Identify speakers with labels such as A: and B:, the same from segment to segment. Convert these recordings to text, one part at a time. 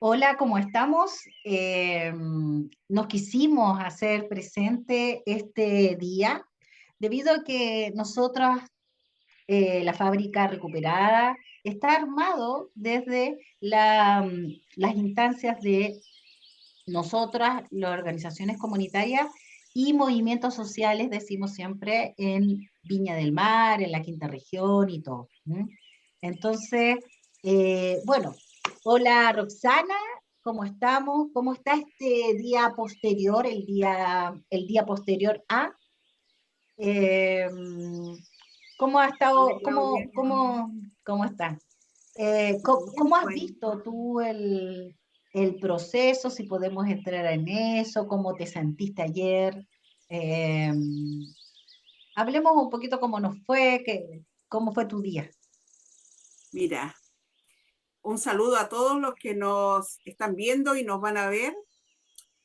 A: Hola, ¿cómo estamos? Nos quisimos hacer presente este día debido a que nosotras, la fábrica recuperada, está armado desde las instancias de nosotras, las organizaciones comunitarias y movimientos sociales, decimos siempre, en Viña del Mar, en la Quinta Región y todo. ¿M? Entonces, bueno, hola Roxana, ¿cómo estamos? ¿Cómo está este día posterior, el día posterior a? Eh, ¿Cómo ha
B: Hola
A: estado,
B: Claudia,
A: cómo está? ¿Cómo
B: bien,
A: has
B: pues
A: visto tú el proceso? Si podemos entrar en eso, ¿cómo te sentiste ayer? Eh, Hablemos un poquito cómo nos fue, cómo fue tu día.
B: mira, un saludo a todos los que nos están viendo y nos van a ver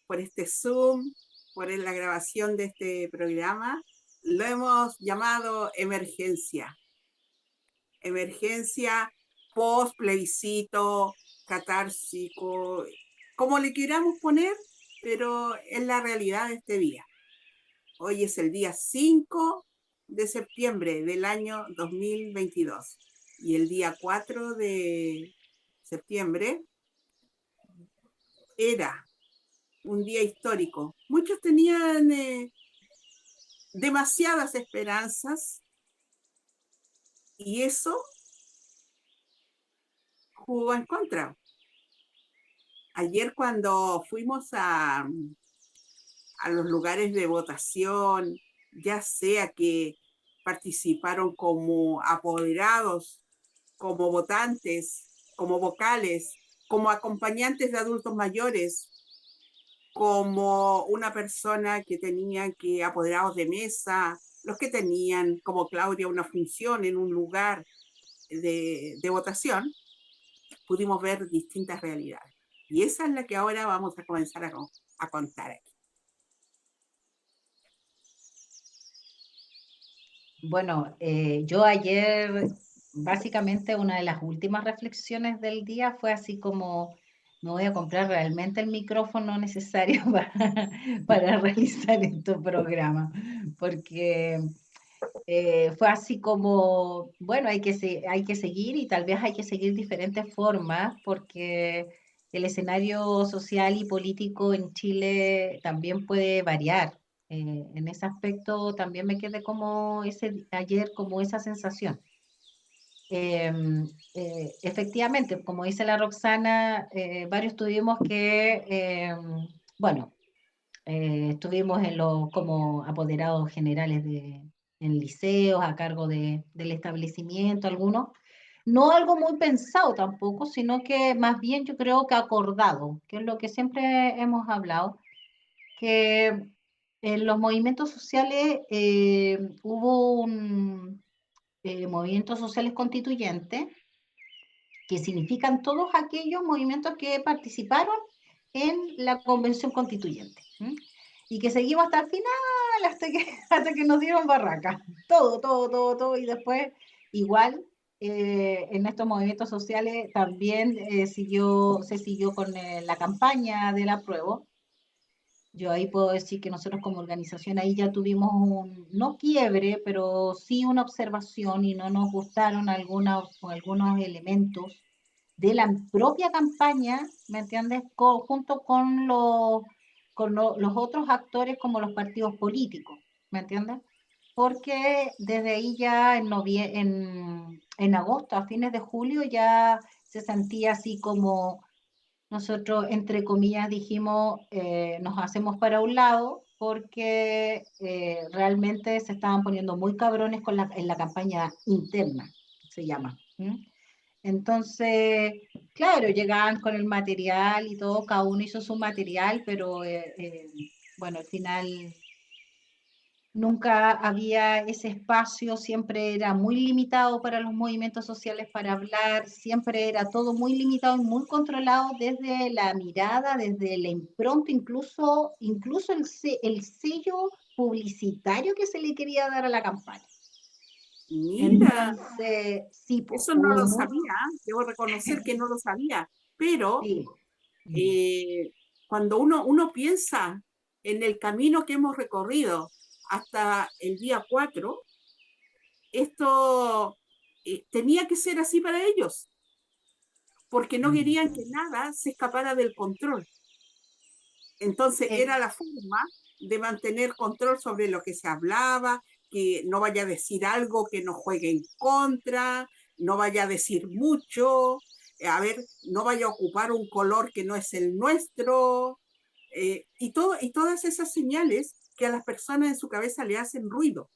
B: por este Zoom, por la grabación de este programa. Lo hemos llamado emergencia post plebiscito, catársico, como le queramos poner, pero es la realidad de este día. Hoy es el día 5 de septiembre del año 2022 y el día 4 de septiembre era un día histórico. Muchos tenían demasiadas esperanzas y eso jugó en contra. Ayer cuando fuimos a los lugares de votación, ya sea que participaron como apoderados, como votantes, como vocales, como acompañantes de adultos mayores, como una persona que tenía que apoderados de mesa, los que tenían, como Claudia, una función en un lugar de votación, pudimos ver distintas realidades. Y esa es la que ahora vamos a comenzar a contar aquí.
A: Bueno, yo ayer, básicamente una de las últimas reflexiones del día fue así como, me voy a comprar realmente el micrófono necesario para realizar este programa, porque fue así como, bueno, hay que seguir y tal vez hay que seguir diferentes formas porque el escenario social y político en Chile también puede variar. En ese aspecto también me quedé como ayer, como esa sensación. Eh, Efectivamente, como dice la Roxana, varios tuvimos bueno, estuvimos como apoderados generales en liceos, a cargo del establecimiento, algunos. No algo muy pensado tampoco, sino que más bien yo creo que acordado, que es lo que siempre hemos hablado, que en los movimientos sociales hubo un movimientos sociales constituyentes, que significan todos aquellos movimientos que participaron en la convención constituyente. ¿M? Y que seguimos hasta el final, hasta que nos dieron barraca. Todo, todo, todo, todo. Y después, igual, en estos movimientos sociales también se siguió con la campaña del apruebo. Yo ahí puedo decir que nosotros como organización ahí ya tuvimos no quiebre, pero sí una observación y no nos gustaron algunos elementos de la propia campaña, ¿me entiendes? Junto con los otros actores como los partidos políticos, ¿me entiendes? Porque desde ahí ya en agosto, a fines de julio, ya se sentía así como nosotros, entre comillas, dijimos, nos hacemos para un lado porque realmente se estaban poniendo muy cabrones en la campaña interna, se llama. ¿M? Entonces, claro, llegaban con el material y todo, cada uno hizo su material, pero bueno, al final nunca había ese espacio, siempre era muy limitado para los movimientos sociales para hablar, siempre era todo muy limitado y muy controlado desde la mirada, desde la impronta, incluso el sello publicitario que se le quería dar a la campaña.
B: Mira,
A: Entonces, sí, pues,
B: eso no
A: hubo
B: lo
A: mucho,
B: sabía, debo reconocer que no lo sabía, pero
A: sí. mm,
B: Eh, Cuando uno piensa en el camino que hemos recorrido hasta el día 4, esto tenía que ser así para ellos, porque no
A: mm.
B: querían que nada se escapara del control. Entonces
A: Eh,
B: era la forma de mantener control sobre lo que se hablaba, que no vaya a decir algo que nos juegue en contra, no vaya a decir mucho, a ver, no vaya a ocupar un color que no es el nuestro, y todas esas señales que a las personas en su cabeza le hacen ruido.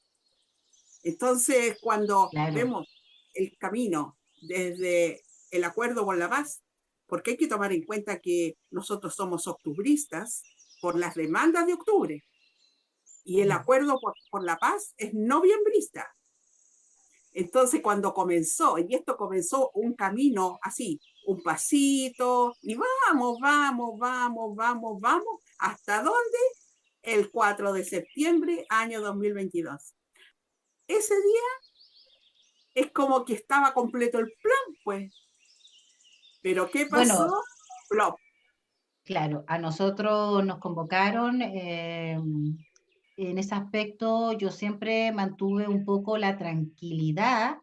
B: Entonces, cuando
A: claro,
B: vemos el camino desde el acuerdo con la paz, porque hay que tomar en cuenta que nosotros somos octubristas por las demandas de octubre y el
A: mm,
B: acuerdo por la paz es noviembrista. Entonces, cuando comenzó, y esto comenzó un camino así, un pasito, y vamos, vamos, vamos, vamos, vamos, ¿hasta dónde? El 4 de septiembre, año 2022. Ese día es como que estaba completo el plan, pues. Pero ¿qué pasó?
A: bueno,
B: Flop.
A: claro, a nosotros nos convocaron. En ese aspecto, yo siempre mantuve un poco la tranquilidad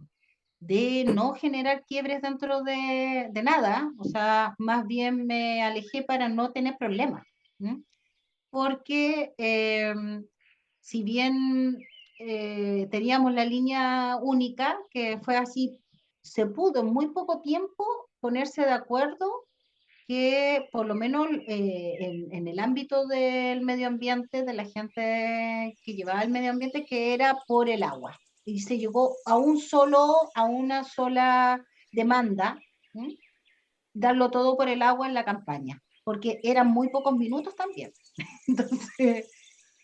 A: de no generar quiebres dentro de nada, o sea, más bien me alejé para no tener problemas, ¿m? Porque si bien teníamos la línea única, que fue así, se pudo en muy poco tiempo ponerse de acuerdo que por lo menos en el ámbito del medio ambiente, de la gente que llevaba el medio ambiente, que era por el agua. Y se llegó a una sola demanda, ¿sí? Darlo todo por el agua en la campaña, porque eran muy pocos minutos también. Entonces,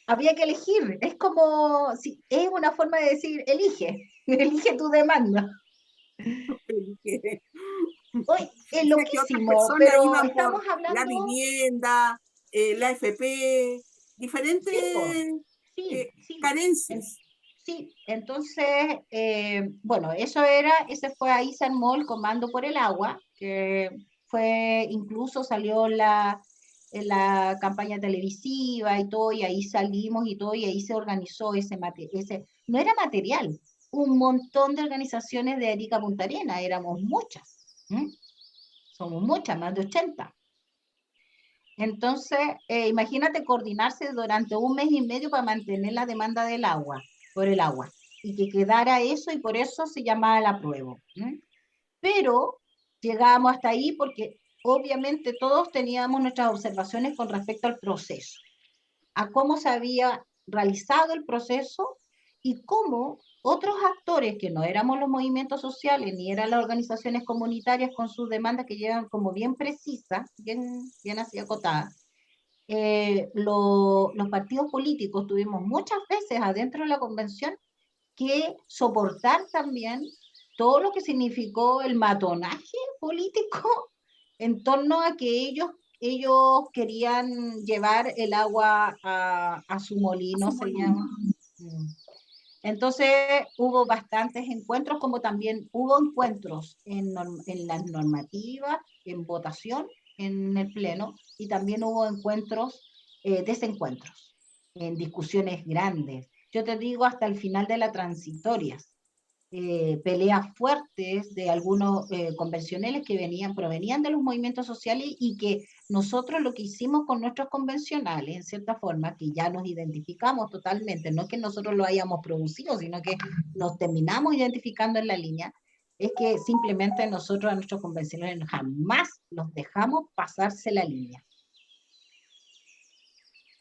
A: había que elegir. Es como, si, es una forma de decir, elige, elige tu demanda. Hoy es
B: O sea que otras
A: loquísimo,
B: personas
A: pero
B: iban
A: estamos
B: por la
A: hablando,
B: vivienda, la FP, diferentes
A: sí, po, sí, sí.
B: carencias.
A: Sí, entonces, bueno, ese fue ahí se armó el Comando por el Agua, que fue, incluso salió en la campaña televisiva y todo, y ahí salimos y todo, y ahí se organizó no era material, un montón de organizaciones de Arica Punta Arenas, éramos muchas, ¿m? Somos muchas, más de 80. Entonces, imagínate coordinarse durante un mes y medio para mantener la demanda del agua, por el agua, y que quedara eso, y por eso se llamaba el apruebo. ¿M? Pero llegábamos hasta ahí porque obviamente todos teníamos nuestras observaciones con respecto al proceso, a cómo se había realizado el proceso y cómo otros actores que no éramos los movimientos sociales ni eran las organizaciones comunitarias con sus demandas que llevan como bien precisas, bien así acotadas, los partidos políticos tuvimos muchas veces adentro de la convención que soportar también todo lo que significó el matonaje político en torno a que ellos querían llevar el agua a su
B: A
A: molino,
B: su
A: se
B: molino.
A: llama. Mm. Entonces hubo bastantes encuentros, como también hubo encuentros en las normativas, en votación, en el Pleno, y también hubo encuentros, desencuentros, en discusiones grandes. Yo te digo, hasta el final de la transitoria, peleas fuertes de algunos convencionales que provenían de los movimientos sociales, y que nosotros lo que hicimos con nuestros convencionales, en cierta forma, que ya nos identificamos totalmente, no que nosotros lo hayamos producido, sino que nos terminamos identificando en la línea, es que simplemente nosotros a nuestros convencionales jamás los dejamos pasarse la línea.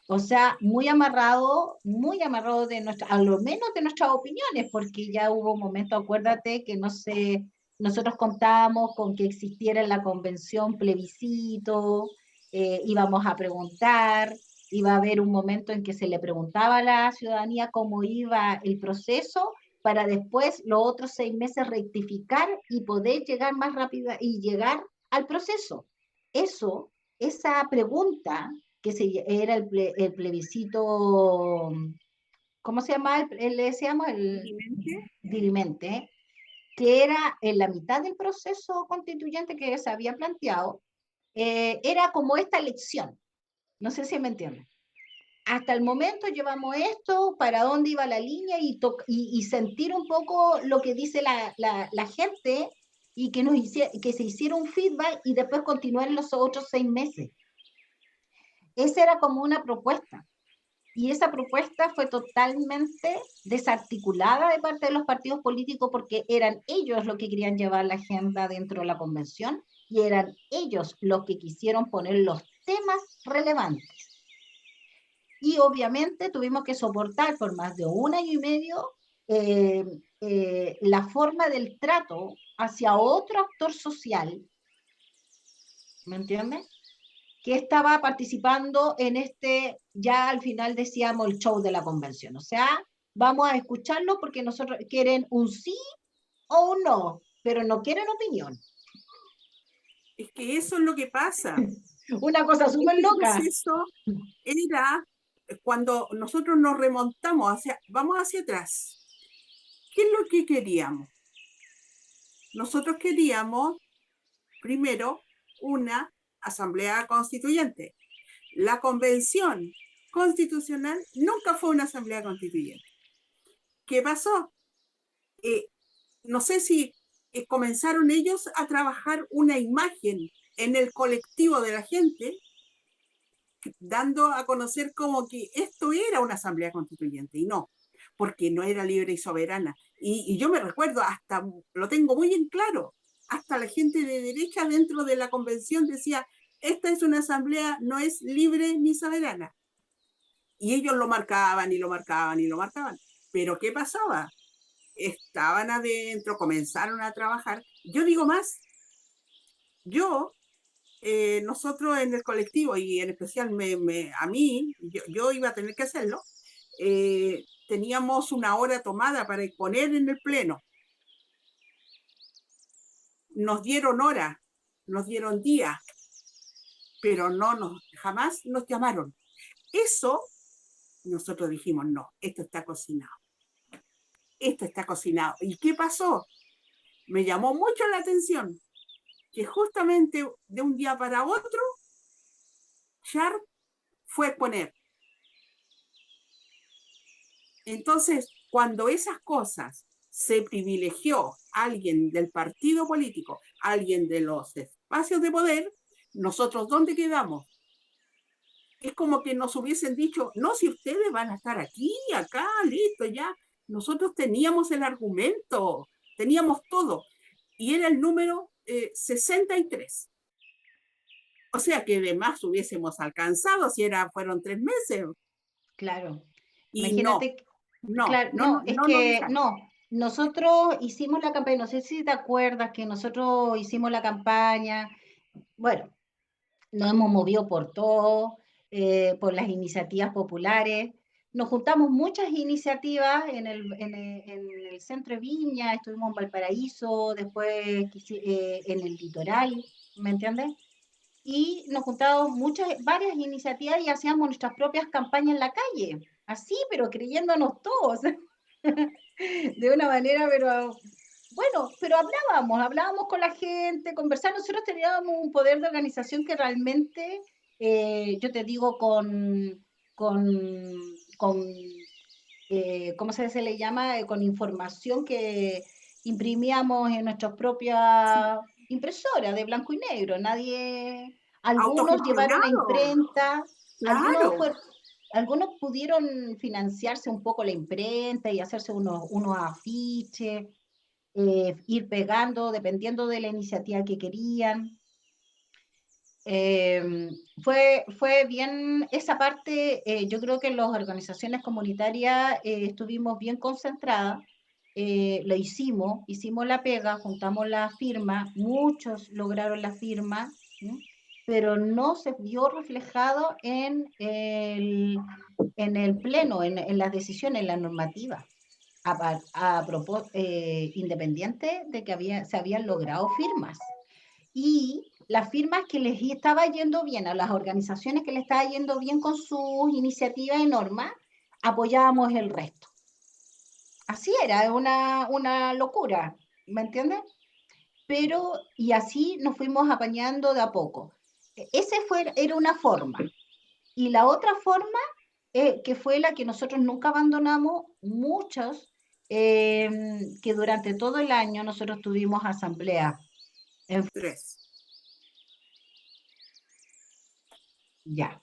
A: O sea, muy amarrado de a lo menos de nuestras opiniones, porque ya hubo momentos, acuérdate, que no sé, nosotros contábamos con que existiera en la convención plebiscito, íbamos a preguntar, iba a haber un momento en que se le preguntaba a la ciudadanía cómo iba el proceso, para después los otros 6 meses rectificar y poder llegar más rápido y llegar al proceso. Eso, esa pregunta era el plebiscito, ¿cómo se llama? Le decíamos el
B: Dilimente.
A: dilimente, que era en la mitad del proceso constituyente que se había planteado, era como esta lección. No sé si me entienden. Hasta el momento llevamos esto, para dónde iba la línea y sentir un poco lo que dice la gente y que se hiciera un feedback y después continuar en los otros 6 meses. Esa era como una propuesta. Y esa propuesta fue totalmente desarticulada de parte de los partidos políticos porque eran ellos los que querían llevar la agenda dentro de la convención y eran ellos los que quisieron poner los temas relevantes. Y obviamente tuvimos que soportar por más de un año y medio eh, la forma del trato hacia otro actor social, ¿me entiendes? Que estaba participando en este, ya al final decíamos, el show de la convención. O sea, vamos a escucharlo porque nosotros quieren un sí o un no, pero no quieren opinión.
B: Es que eso es lo que pasa.
A: Una cosa súper
B: Este
A: loca.
B: proceso era cuando nosotros nos remontamos vamos hacia atrás. ¿Qué es lo que queríamos? Nosotros queríamos, primero, una asamblea constituyente. La convención constitucional nunca fue una asamblea constituyente. ¿Qué pasó? Eh, no sé si comenzaron ellos a trabajar una imagen en el colectivo de la gente, dando a conocer como que esto era una asamblea constituyente y no, porque no era libre y soberana. Y yo me recuerdo, hasta lo tengo muy en claro, hasta la gente de derecha dentro de la convención decía, esta es una asamblea, no es libre ni soberana. Y ellos lo marcaban y lo marcaban y lo marcaban. Pero ¿qué pasaba? Estaban adentro, comenzaron a trabajar. Yo digo más, yo nosotros en el colectivo y en especial a mí, yo iba a tener que hacerlo, teníamos una hora tomada para exponer en el pleno. Nos dieron hora, nos dieron día, pero jamás nos llamaron. Eso nosotros dijimos, no, esto está cocinado, esto está cocinado. ¿Y qué pasó? Me llamó mucho la atención que justamente de un día para otro, Sharp fue a exponer. Entonces, cuando esas cosas se privilegió a alguien del partido político, a alguien de los espacios de poder, nosotros ¿dónde quedamos? Es como que nos hubiesen dicho, no, si ustedes van a estar aquí, acá, listo, ya. Nosotros teníamos el argumento, teníamos todo. Y era el número 63. O sea que además hubiésemos alcanzado si fueron 3 meses.
A: Claro.
B: Y no,
A: Imagínate,
B: no,
A: claro,
B: no,
A: no,
B: no,
A: es
B: no nos
A: que
B: dejaron.
A: no. Nosotros hicimos la campaña, no sé si te acuerdas que nosotros hicimos la campaña, bueno, nos hemos movido por todo, por las iniciativas populares. Nos juntamos muchas iniciativas en el centro de Viña, estuvimos en Valparaíso, después en el litoral, ¿me entiendes? Y nos juntamos varias iniciativas y hacíamos nuestras propias campañas en la calle, así, pero creyéndonos todos, de una manera, pero bueno, pero hablábamos con la gente, conversábamos, nosotros teníamos un poder de organización que realmente, yo te digo, con ¿cómo se le llama? Con información que imprimíamos en nuestras propias impresoras de blanco y negro. Algunos llevaron a
B: Autogestionado,
A: imprenta, algunos
B: claro.
A: fueron, algunos pudieron financiarse un poco la imprenta y hacerse unos afiches, ir pegando dependiendo de la iniciativa que querían. Eh, fue bien esa parte, yo creo que las organizaciones comunitarias estuvimos bien concentradas, lo hicimos la pega, juntamos la firma, muchos lograron la firma, ¿sí? Pero no se vio reflejado en el pleno, en las decisiones, en la normativa, independiente de que se habían logrado firmas y las firmas que les estaba yendo bien, a las organizaciones que les estaba yendo bien con sus iniciativas y normas, apoyábamos el resto. Así era, una locura, ¿me entiendes? Pero, y así nos fuimos apañando de a poco. era una forma. Y la otra forma, que fue la que nosotros nunca abandonamos, muchos, que durante todo el año nosotros tuvimos asamblea.
B: Tres.
A: Ya,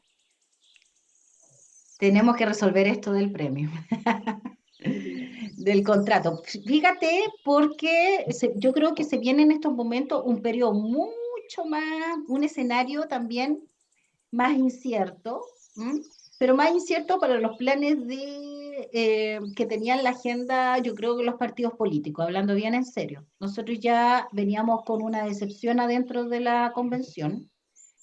A: tenemos que resolver esto del premio,
B: Ujú.
A: del contrato. Fíjate, porque yo creo que se viene en estos momentos un periodo mucho más, un escenario también más incierto, ¿m? Pero más incierto para los planes que tenían la agenda, yo creo que los partidos políticos, hablando bien en serio. Nosotros ya veníamos con una decepción adentro de la convención,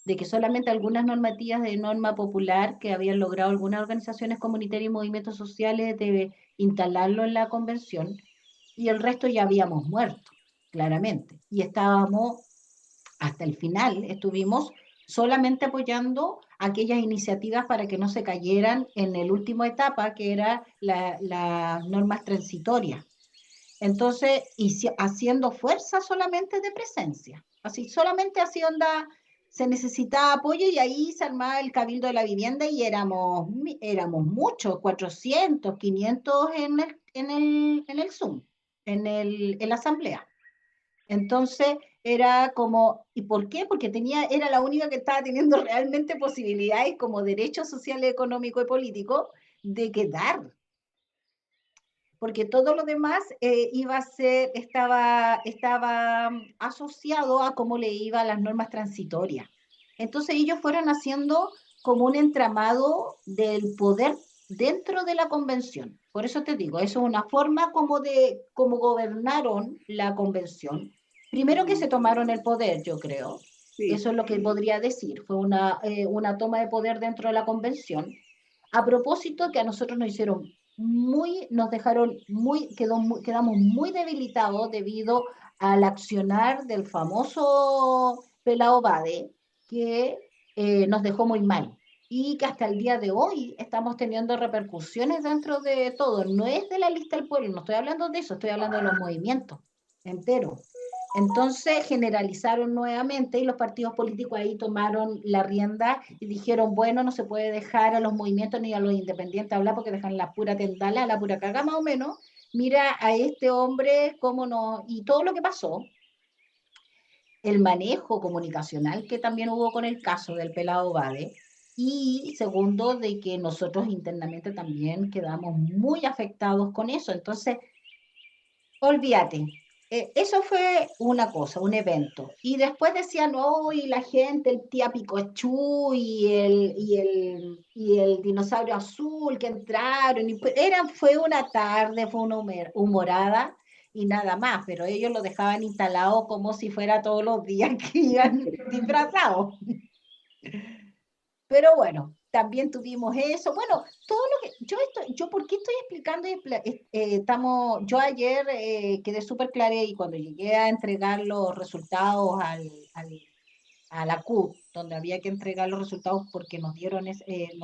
A: de que solamente algunas normativas de norma popular que habían logrado algunas organizaciones comunitarias y movimientos sociales de instalarlo en la convención, y el resto ya habíamos muerto, claramente. Y estábamos hasta el final, estuvimos solamente apoyando aquellas iniciativas para que no se cayeran en la última etapa, que era las normas transitorias. Entonces, haciendo fuerza solamente de presencia. Así, solamente así onda, se necesitaba apoyo y ahí se armaba el cabildo de la vivienda y éramos muchos, 400, 500 en el Zoom, en la asamblea. Entonces era como, ¿y por qué? Porque era la única que estaba teniendo realmente posibilidades como derecho social, económico y político de quedar, porque todo lo demás estaba asociado a cómo le iba a las normas transitorias. Entonces ellos fueron haciendo como un entramado del poder dentro de la convención. Por eso te digo, eso es una forma como de cómo gobernaron la convención. Primero que se
B: Ujú.
A: tomaron el poder, yo creo.
B: Sí.
A: Eso es lo que podría decir. Fue una toma de poder dentro de la convención. A propósito, que a nosotros nos dejaron quedamos muy debilitados debido al accionar del famoso Pelao Bade, que nos dejó muy mal y que hasta el día de hoy estamos teniendo repercusiones dentro de todo. No es de la lista del pueblo, no estoy hablando de eso, estoy hablando de los movimientos enteros. Entonces generalizaron nuevamente y los partidos políticos ahí tomaron la rienda y dijeron, bueno, no se puede dejar a los movimientos ni a los independientes hablar porque dejan la pura tendala, la pura caga más o menos. Mira a este hombre, cómo no, y todo lo que pasó, el manejo comunicacional que también hubo con el caso del pelado Bade, y segundo, de que nosotros internamente también quedamos muy afectados con eso. Entonces, olvídate. Eso fue una cosa, un evento. Y después decían, oh, y la gente, el tía Pikachu y el dinosaurio azul que entraron. Fue una tarde, fue una humorada y nada más, pero ellos lo dejaban instalado como si fuera todos los días que iban disfrazados. Pero bueno, también tuvimos eso. Bueno, todo lo que yo ¿por qué estoy explicando? Yo ayer quedé súper clara y cuando llegué a entregar los resultados a la CUT, donde había que entregar los resultados porque nos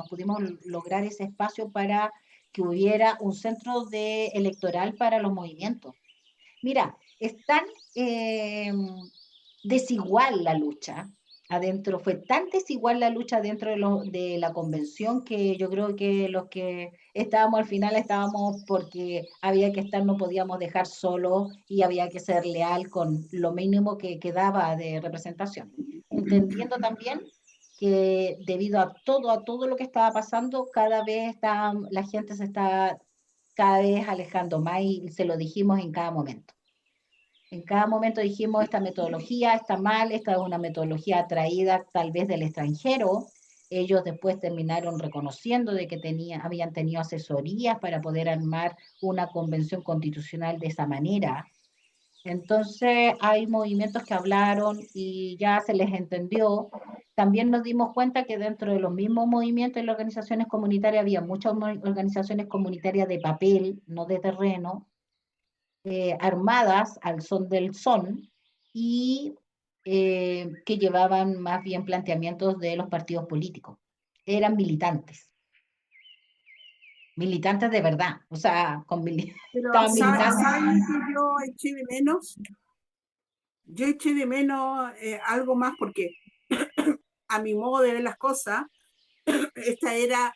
A: pudimos lograr ese espacio para que hubiera un centro electoral para los movimientos. Mira, es tan eh, desigual la lucha adentro, fue tan desigual la lucha dentro de la convención que yo creo que los que estábamos al final estábamos porque había que estar, no podíamos dejar solo y había que ser leal con lo mínimo que quedaba de representación. Entendiendo también que debido a todo lo que estaba pasando, la gente se está cada vez alejando más y se lo dijimos en cada momento. En cada momento dijimos, esta metodología está mal, esta es una metodología traída tal vez del extranjero. Ellos después terminaron reconociendo de que habían tenido asesorías para poder armar una convención constitucional de esa manera. Entonces hay movimientos que hablaron y ya se les entendió. También nos dimos cuenta que dentro de los mismos movimientos y las organizaciones comunitarias había muchas organizaciones comunitarias de papel, no de terreno, armadas al son del son y que llevaban más bien planteamientos de los partidos políticos. Eran militantes de verdad, o sea,
B: Pero
A: estaban militando.
B: ¿sabes lo que yo eché de menos? Yo eché de menos algo más porque a mi modo de ver las cosas, esta era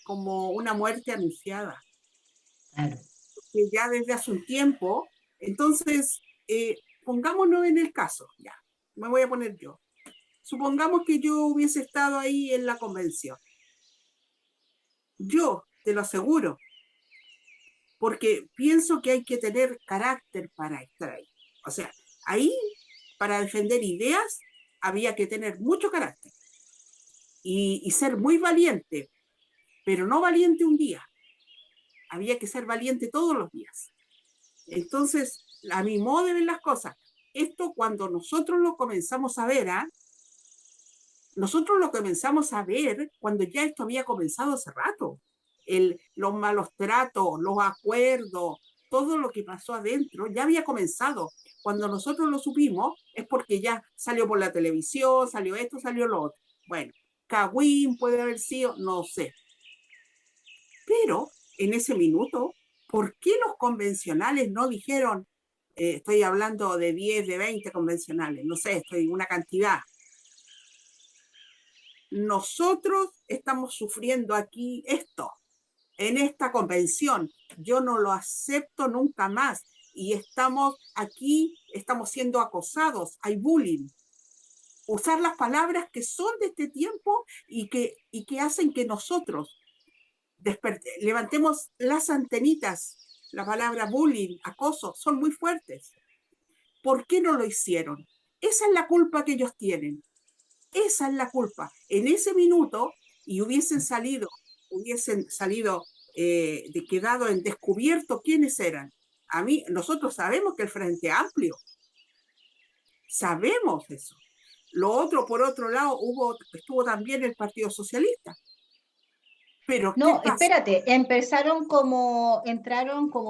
B: como una muerte anunciada,
A: Claro.
B: que ya desde hace un tiempo. Entonces, pongámonos en el caso, ya, me voy a poner yo. Supongamos que yo hubiese estado ahí en la convención. Yo te lo aseguro, porque pienso que hay que tener carácter para estar ahí. O sea, ahí, para defender ideas, había que tener mucho carácter y ser muy valiente, pero no valiente un día, había que ser valiente todos los días. Entonces, a mi modo de ver las cosas, esto cuando nosotros lo comenzamos a ver, ¿ah? Nosotros lo comenzamos a ver cuando ya esto había comenzado hace rato. Los malos tratos, los acuerdos, todo lo que pasó adentro ya había comenzado. Cuando nosotros lo supimos es porque ya salió por la televisión, salió esto, salió lo otro. Bueno, Cagüín puede haber sido, no sé. Pero en ese minuto, ¿por qué los convencionales no dijeron, estoy hablando de 10, de 20 convencionales, no sé, estoy una cantidad? Nosotros estamos sufriendo aquí esto, en esta convención. Yo no lo acepto nunca más. Y estamos aquí, estamos siendo acosados, hay bullying. Usar las palabras que son de este tiempo y que hacen que nosotros levantemos las antenitas. La palabra bullying, acoso, son muy fuertes. ¿Por qué no lo hicieron? Esa es la culpa que ellos tienen. Esa es la culpa. En ese minuto, y hubiesen salido quedado en descubierto quiénes eran. Nosotros sabemos que el Frente Amplio, sabemos eso. Lo otro, por otro lado, estuvo también el Partido Socialista. Pero, ¿qué
A: No,
B: pasa?
A: espérate, entraron como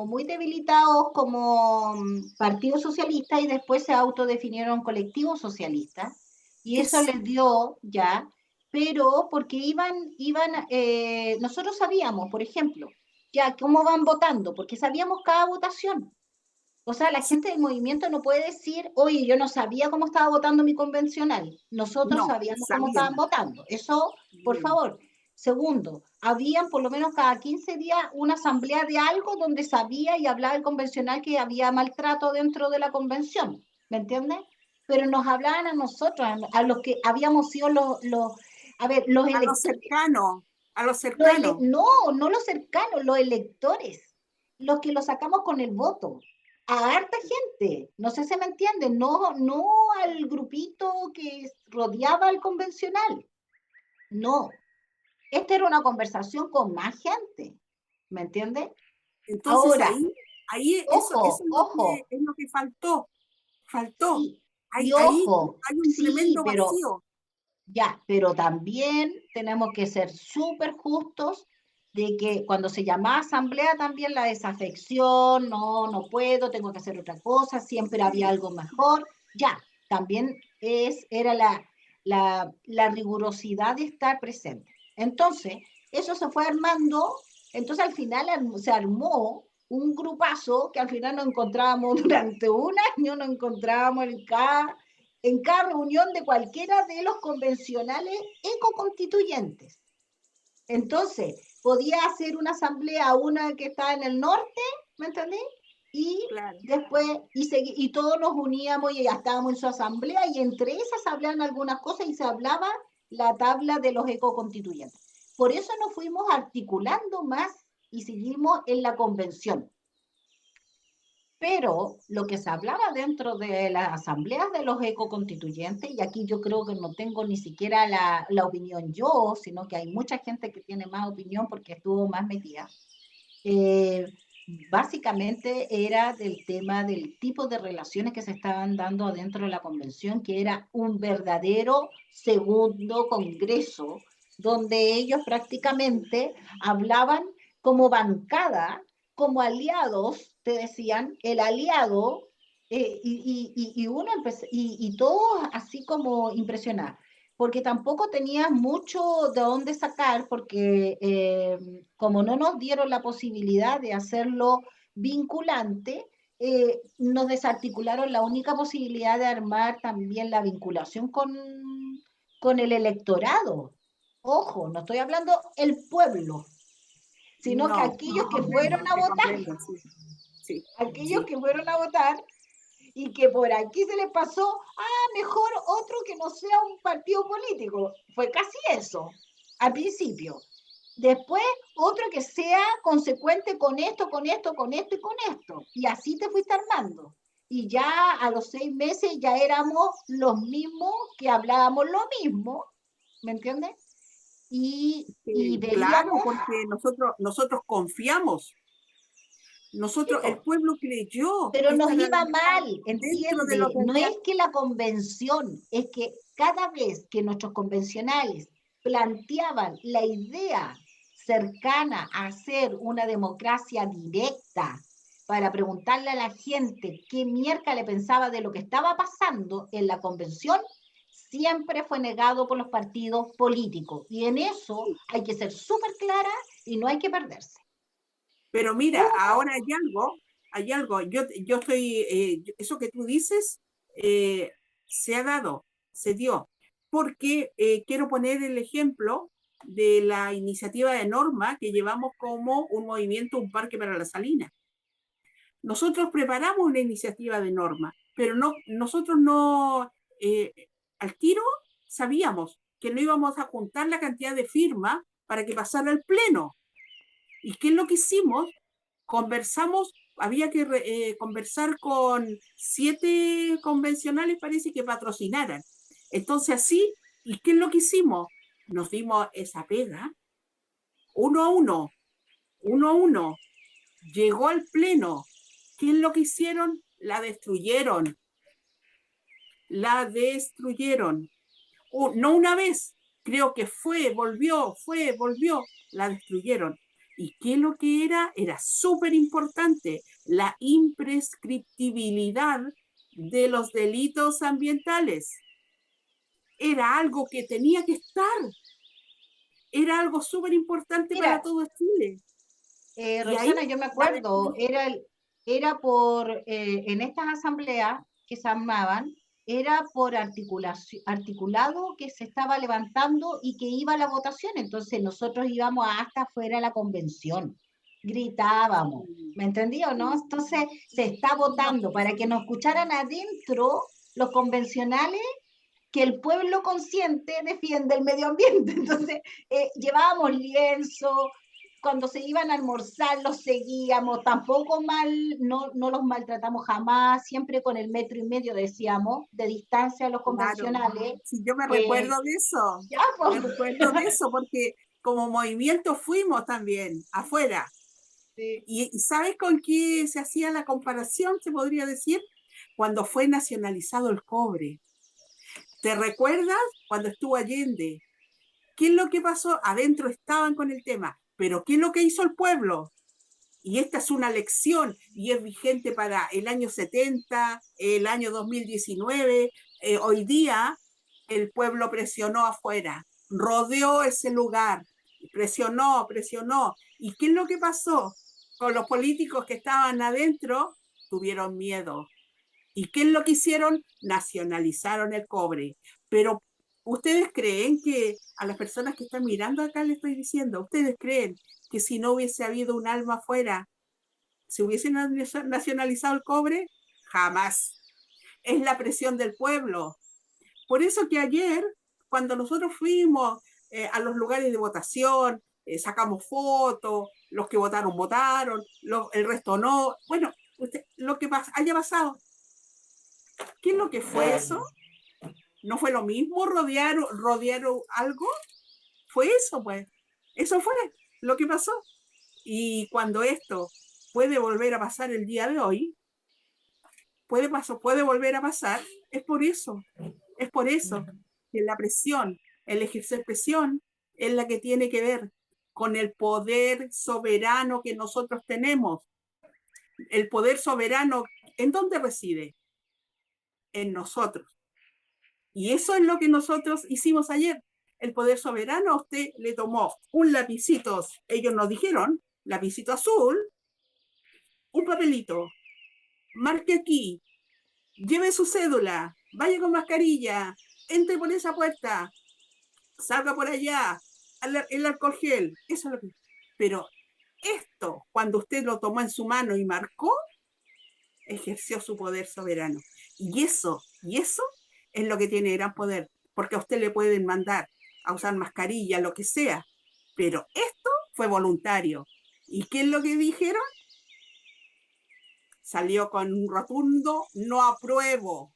A: muy debilitados como Partido Socialista y después se autodefinieron colectivo socialista y eso
B: Es,
A: les dio ya, pero porque nosotros sabíamos, por ejemplo, ya cómo van votando, porque sabíamos cada votación. O sea, la
B: sí,
A: gente del movimiento no puede decir, oye, yo no sabía cómo estaba votando mi convencional. Nosotros
B: no,
A: sabíamos cómo estaban
B: sabíamos.
A: votando. Eso, por
B: Sabíamos.
A: favor. Segundo, habían por lo menos cada 15 días una asamblea de algo donde sabía y hablaba el convencional que había maltrato dentro de la convención. ¿Me entiendes? Pero nos hablaban a nosotros, a los que habíamos sido a ver, los
B: A los
A: electores.
B: cercanos, a los cercanos.
A: No, no los cercanos, los electores, los que los sacamos con el voto, a harta gente, no sé si me entienden, no, no al grupito que rodeaba al convencional, no, esta era una conversación con más gente, ¿me entiendes?
B: Entonces
A: Ahora,
B: ahí eso
A: ojo, ojo,
B: es lo que faltó.
A: sí,
B: Ahí,
A: y
B: ahí
A: ojo,
B: hay un
A: sí,
B: tremendo
A: pero
B: vacío.
A: ya, pero también tenemos que ser súper justos de que cuando se llama asamblea también la desafección, no, no puedo, tengo que hacer otra cosa, siempre había
B: Sí,
A: algo mejor, ya, también era la rigurosidad de estar presente. Entonces, eso se fue armando, entonces al final se armó un grupazo que al final nos encontrábamos durante un año, nos encontrábamos en cada reunión de cualquiera de los convencionales ecoconstituyentes. Entonces, podía hacer una asamblea, una que está en el norte, ¿me entendés? Y
B: claro.
A: después, y todos nos uníamos y ya estábamos en su asamblea, y entre esas se hablaban algunas cosas y se hablaba la tabla de los ecoconstituyentes. Por eso nos fuimos articulando más y seguimos en la convención. Pero lo que se hablaba dentro de las asambleas de los ecoconstituyentes, y aquí yo creo que no tengo ni siquiera la opinión yo, sino que hay mucha gente que tiene más opinión porque estuvo más metida, eh, básicamente era del tema del tipo de relaciones que se estaban dando adentro de la convención, que era un verdadero segundo congreso, donde ellos prácticamente hablaban como bancada, como aliados, te decían, el aliado, y todos así como impresionados porque tampoco tenías mucho de dónde sacar, porque como no nos dieron la posibilidad de hacerlo vinculante, nos desarticularon la única posibilidad de armar también la vinculación con el electorado. Ojo, no estoy hablando el pueblo, sino que
B: No,
A: aquellos que fueron
B: comprendo,
A: a votar,
B: sí, sí,
A: aquellos
B: sí.
A: que fueron a votar y que por aquí se les pasó, mejor otro que no sea un partido político. Fue casi eso, al principio. Después, otro que sea consecuente con esto, con esto, con esto y con esto. Y así te fuiste armando. Y ya a los 6 meses ya éramos los mismos que hablábamos lo mismo, ¿me entiendes? Y
B: Claro,
A: veíamos,
B: porque nosotros confiamos.
A: sí,
B: Nosotros, el
A: po,
B: pueblo creyó
A: pero
B: que
A: nos
B: esta
A: iba
B: realidad
A: mal,
B: dentro de lo
A: entiende.
B: que
A: No
B: había.
A: es que la convención, es que cada vez que nuestros convencionales planteaban la idea cercana a hacer una democracia directa para preguntarle a la gente qué mierda le pensaba de lo que estaba pasando en la convención, siempre fue negado por los partidos políticos. Y en eso hay que ser súper clara y no hay que perderse.
B: Pero mira,
A: Hubo
B: ahora hay algo, yo estoy, eso que tú dices, eh, se ha dado, se dio, porque quiero poner el ejemplo de la iniciativa de norma que llevamos como un movimiento, un parque para la salina. Nosotros preparamos una iniciativa de norma, pero no, nosotros no, eh, al tiro sabíamos que no íbamos a juntar la cantidad de firmas para que pasara al pleno. ¿Y qué es lo que hicimos? Conversamos, había que conversar con 7 convencionales, parece que patrocinaran. Entonces así, ¿y qué es lo que hicimos? Nos dimos esa pega, uno a uno, uno a uno, llegó al pleno. ¿Qué es lo que hicieron? La destruyeron. No una vez, creo que volvió, la destruyeron. ¿Y qué lo que era? Era súper importante, la imprescriptibilidad de los delitos ambientales. Era algo que tenía que estar, era algo súper importante para
A: Mira,
B: todo Chile. Y ahí
A: Roxana, yo me
B: la
A: acuerdo, era por, en estas asambleas que se armaban, era por articulado que se estaba levantando y que iba a la votación. Entonces nosotros íbamos hasta afuera de la convención, gritábamos, ¿me entendí o no? Entonces se está
B: no,
A: votando para que nos escucharan adentro los convencionales que el pueblo consciente defiende el medio ambiente. Entonces, llevábamos lienzo, cuando se iban a almorzar los seguíamos, tampoco mal, no los maltratamos jamás, siempre con el 1,5 metros, decíamos, de distancia a los
B: claro.
A: convencionales.
B: Sí, yo
A: Eh, ya,
B: me
A: pues.
B: recuerdo de eso, porque como movimiento fuimos también afuera.
A: Sí.
B: ¿Y sabes con qué se hacía la comparación, se podría decir? Cuando fue nacionalizado el cobre. ¿Te recuerdas cuando estuvo Allende? ¿Qué es lo que pasó? Adentro estaban con el tema, pero ¿qué es lo que hizo el pueblo? Y esta es una lección y es vigente para el año 70, el año 2019. Hoy día el pueblo presionó afuera, rodeó ese lugar, presionó. ¿Y qué es lo que pasó? Con los políticos que estaban adentro, tuvieron miedo. ¿Y qué es lo que hicieron? Nacionalizaron el cobre. Pero ustedes creen que a las personas que están mirando acá les estoy diciendo, ustedes creen que si no hubiese habido un alma afuera, se hubiese nacionalizado el cobre? Jamás. Es la presión del pueblo. Por eso que ayer, cuando nosotros fuimos a los lugares de votación, sacamos fotos, los que votaron, votaron, el resto no. Bueno, lo que haya pasado, ¿qué es lo que fue eso? ¿No fue lo mismo rodear algo? Fue eso, pues. Eso fue lo que pasó. Y cuando esto puede volver a pasar el día de hoy, puede volver a pasar, es por eso que la presión, el ejercer presión, es la que tiene que ver con el poder soberano que nosotros tenemos. El poder soberano, ¿en dónde reside? En nosotros. Y eso es lo que nosotros hicimos ayer. El poder soberano a usted le tomó un lapicito, ellos nos dijeron, lapicito azul, un papelito, marque aquí, lleve su cédula, vaya con mascarilla, entre por esa puerta, salga por allá, el alcohol gel, eso es lo que... Pero esto, cuando usted lo tomó en su mano y marcó, ejerció su poder soberano. Y eso es lo que tiene gran poder, porque a usted le pueden mandar a usar mascarilla, lo que sea, pero esto fue voluntario. ¿Y qué es lo que dijeron? Salió con un rotundo no apruebo.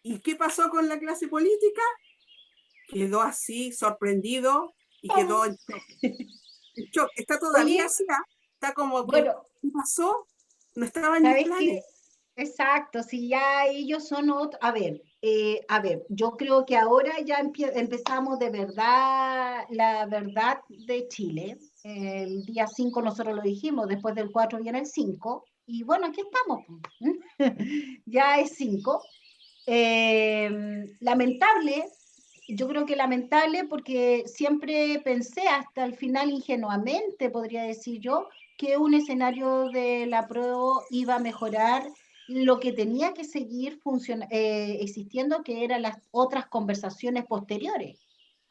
B: ¿Y qué pasó con la clase política? Quedó así, sorprendido y
A: ¡Pum!
B: quedó en shock. En shock. Está todavía
A: Oye,
B: así, ¿ah? Está como que,
A: bueno,
B: ¿qué pasó? No estaba en mis
A: ¿sabes
B: planes.
A: qué? Exacto, si ya ellos son otros, a ver, yo creo que ahora ya empezamos de verdad la verdad de Chile. El día 5 nosotros lo dijimos, después del 4 viene el 5 y bueno, aquí estamos. Ya es 5. Lamentable, yo creo que lamentable porque siempre pensé hasta el final ingenuamente, podría decir yo, que un escenario de la prueba iba a mejorar lo que tenía que seguir existiendo, que eran las otras conversaciones posteriores.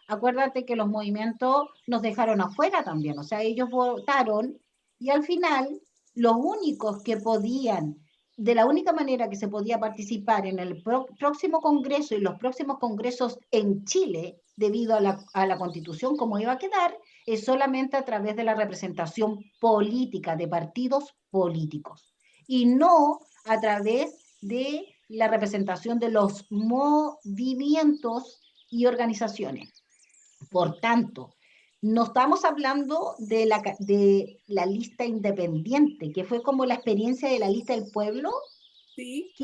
A: Acuérdate que los movimientos nos dejaron afuera también, o sea, ellos votaron y al final los únicos que podían, de la única manera que se podía participar en el próximo Congreso y los próximos congresos en Chile, debido a la constitución como iba a quedar, es solamente a través de la representación política de partidos políticos y no a través de la representación de los movimientos y organizaciones. Por tanto, no estamos hablando de la lista independiente, que fue como la experiencia de la lista del pueblo,
B: Sí,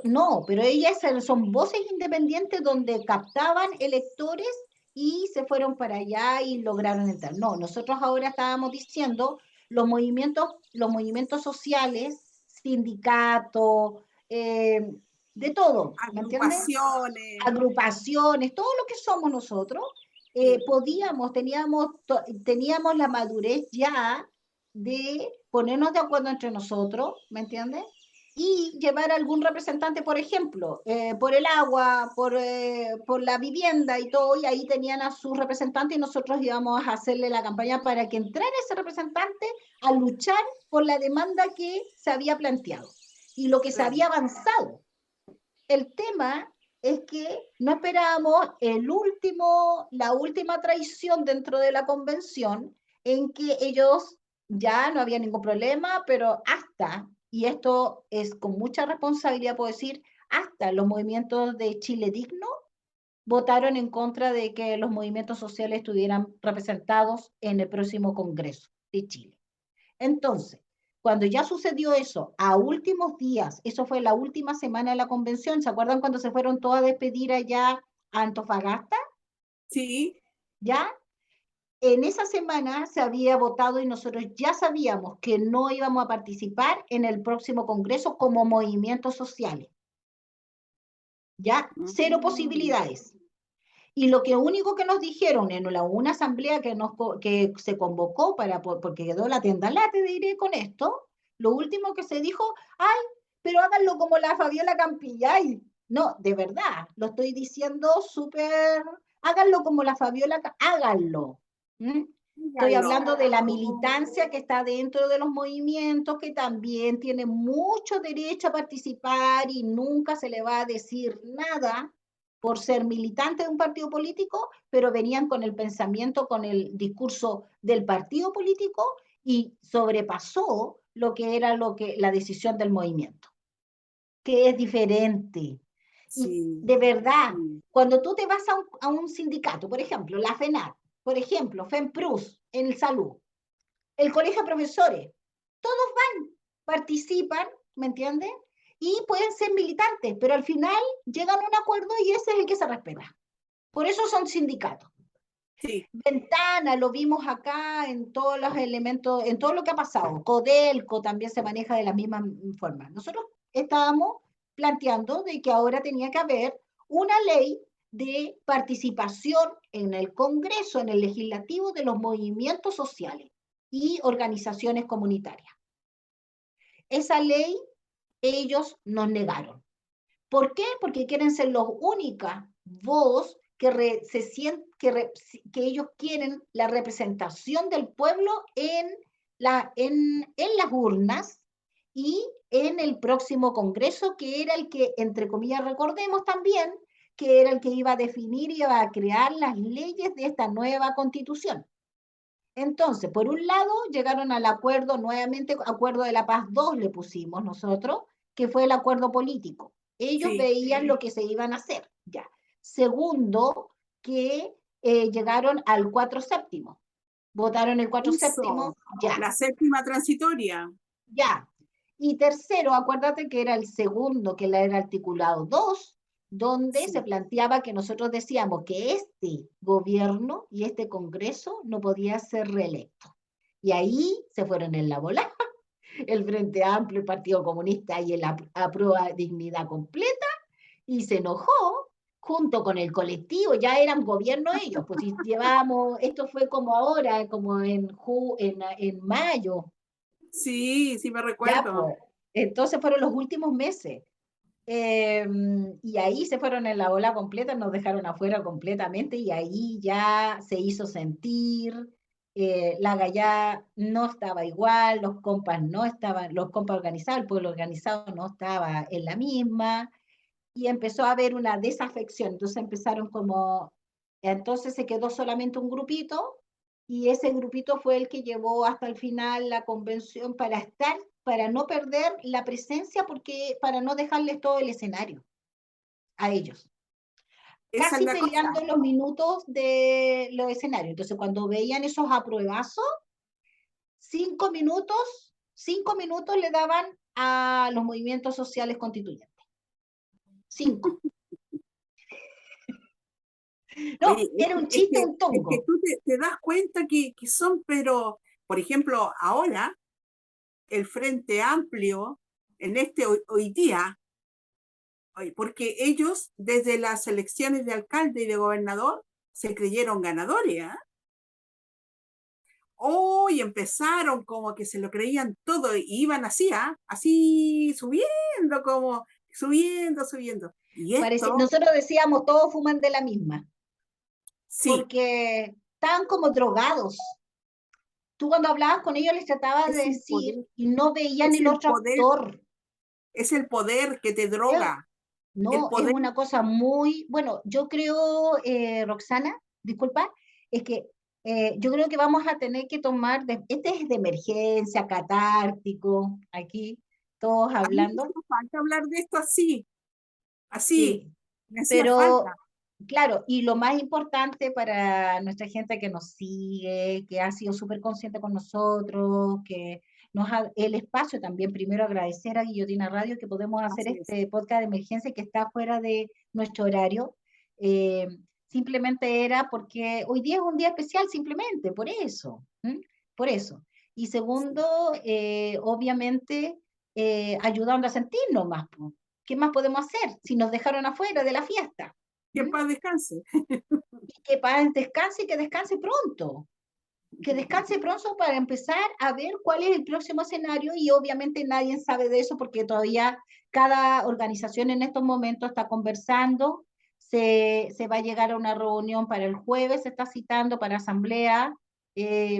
A: no, pero ellas son voces independientes donde captaban electores y se fueron para allá y lograron entrar. No, nosotros ahora estábamos diciendo los movimientos sociales, sindicatos, de todo, ¿me entiendes?
B: agrupaciones.
A: Agrupaciones, todo lo que somos nosotros,
B: Sí,
A: teníamos la madurez ya de ponernos de acuerdo entre nosotros, ¿me entiendes? Y llevar a algún representante, por ejemplo, por el agua, por la vivienda y todo, y ahí tenían a sus representantes y nosotros íbamos a hacerle la campaña para que entrara ese representante a luchar por la demanda que se había planteado y lo que se
B: claro.
A: había avanzado. El tema es que no esperábamos la última traición dentro de la convención en que ellos ya no había ningún problema, pero hasta, y esto es con mucha responsabilidad, puedo decir, hasta los movimientos de Chile Digno votaron en contra de que los movimientos sociales estuvieran representados en el próximo Congreso de Chile. Entonces, cuando ya sucedió eso, a últimos días, eso fue la última semana de la convención, ¿se acuerdan cuando se fueron todos a despedir allá a Antofagasta?
B: Sí,
A: Ya en esa semana se había votado y nosotros ya sabíamos que no íbamos a participar en el próximo Congreso como movimientos sociales. Ya cero
B: mm,
A: posibilidades. Y lo que único que nos dijeron en una asamblea que se convocó porque quedó la tienda late, diré con esto, lo último que se dijo, ay, pero háganlo como la Fabiola Campillay. No, de verdad, lo estoy diciendo súper, háganlo como la Fabiola, háganlo. ¿Mm? Estoy
B: díganlo.
A: hablando de la militancia
B: Oh,
A: que está dentro de los movimientos, que también tiene mucho derecho a participar y nunca se le va a decir nada por ser militante de un partido político, pero venían con el pensamiento, con el discurso del partido político y sobrepasó lo que era la decisión del movimiento, que es diferente. Y
B: sí,
A: de verdad,
B: sí,
A: cuando tú te vas a un sindicato, por ejemplo, la FENAC, por ejemplo, FEMPRUS en el salud, el colegio de profesores, todos van, participan, ¿me entiendes? Y pueden ser militantes, pero al final llegan a un acuerdo y ese es el que se respeta. Por eso son sindicatos.
B: sí,
A: Ventana, lo vimos acá en todos los elementos, en todo lo que ha pasado. Codelco también se maneja de la misma forma. Nosotros estábamos planteando de que ahora tenía que haber una ley de participación en el Congreso, en el legislativo de los movimientos sociales y organizaciones comunitarias. Esa ley ellos nos negaron. ¿Por qué? Porque quieren ser los únicas voz que ellos quieren la representación del pueblo en las urnas y en el próximo Congreso, que era el que, entre comillas, recordemos también, que era el que iba a definir y iba a crear las leyes de esta nueva constitución. Entonces, por un lado, llegaron al acuerdo, nuevamente, acuerdo de la paz 2 le pusimos nosotros, que fue el acuerdo político. Ellos
B: Sí,
A: veían lo que se iban a hacer, ya. Segundo, que llegaron al 4 séptimo. Votaron el 4 séptimo,
B: eso,
A: ya,
B: la séptima transitoria.
A: ya. Y tercero, acuérdate que era el segundo, que era el articulado 2, donde se
B: Sí.
A: planteaba que nosotros decíamos que este gobierno y este Congreso no podía ser reelecto. Y ahí se fueron en la bola el Frente Amplio, el Partido Comunista y el Aprueba Dignidad Completa, y se enojó junto con el colectivo, ya eran gobierno ellos, pues si llevábamos, esto fue como ahora, como en mayo,
B: Sí, sí me
A: ya
B: recuerdo.
A: pues, entonces fueron los últimos meses. Eh, y ahí se fueron en la ola completa, nos dejaron afuera completamente y ahí ya se hizo sentir, la gallá no estaba igual, los compas no estaban, los compas organizados, el pueblo organizado no estaba en la misma y empezó a haber una desafección, entonces empezaron como, entonces se quedó solamente un grupito y ese grupito fue el que llevó hasta el final la convención para estar, para no perder la presencia, porque para no dejarles todo el escenario a ellos.
B: Esa es
A: Casi
B: la cosa.
A: peleando los minutos de los escenarios. Entonces, cuando veían esos apruebazos, 5 minutos le daban a los movimientos sociales constituyentes. 5.
B: Oye,
A: No, era un chiste, un
B: es que
A: tongo.
B: tú te das cuenta que son, pero, por ejemplo, ahora el Frente Amplio, en hoy día, porque ellos desde las elecciones de alcalde y de gobernador se creyeron ganadores, ¿eh? Hoy empezaron como que se lo creían todo y iban así, ¿ah? Así subiendo, como subiendo, subiendo. Y esto,
A: Nosotros decíamos, todos fuman de la misma,
B: sí,
A: porque estaban como drogados. Tú cuando hablabas con ellos les tratabas de
B: es el
A: decir
B: poder,
A: y no veían
B: es
A: el
B: el
A: otro
B: poder,
A: actor.
B: es el poder que te
A: Es,
B: droga, el
A: no, es
B: poder.
A: una cosa muy, bueno, yo creo, Roxana, disculpa, es que yo creo que vamos a tener que tomar, este es de emergencia, catártico, aquí, todos
B: A mí me
A: hablando,
B: hacía falta hablar de esto así, así,
A: sí,
B: me hacía
A: pero
B: falta.
A: claro, y lo más importante para nuestra gente que nos sigue, que ha sido súper consciente con nosotros, que el espacio también, primero agradecer a Guillotina Radio que podemos hacer
B: Así es.
A: este podcast de emergencia que está fuera de nuestro horario. Eh, Simplemente era porque hoy día es un día especial, simplemente, por eso, ¿m? Por eso. Y
B: Sí.
A: segundo, obviamente, ayudando a sentirnos más, po. ¿Qué más podemos hacer si nos dejaron afuera de la fiesta?
B: Que en
A: ¿M?
B: paz descanse.
A: Y que descanse y que descanse pronto. Que descanse pronto para empezar a ver cuál es el próximo escenario y obviamente nadie sabe de eso porque todavía cada organización en estos momentos está conversando, se va a llegar a una reunión para el jueves, se está citando para asamblea,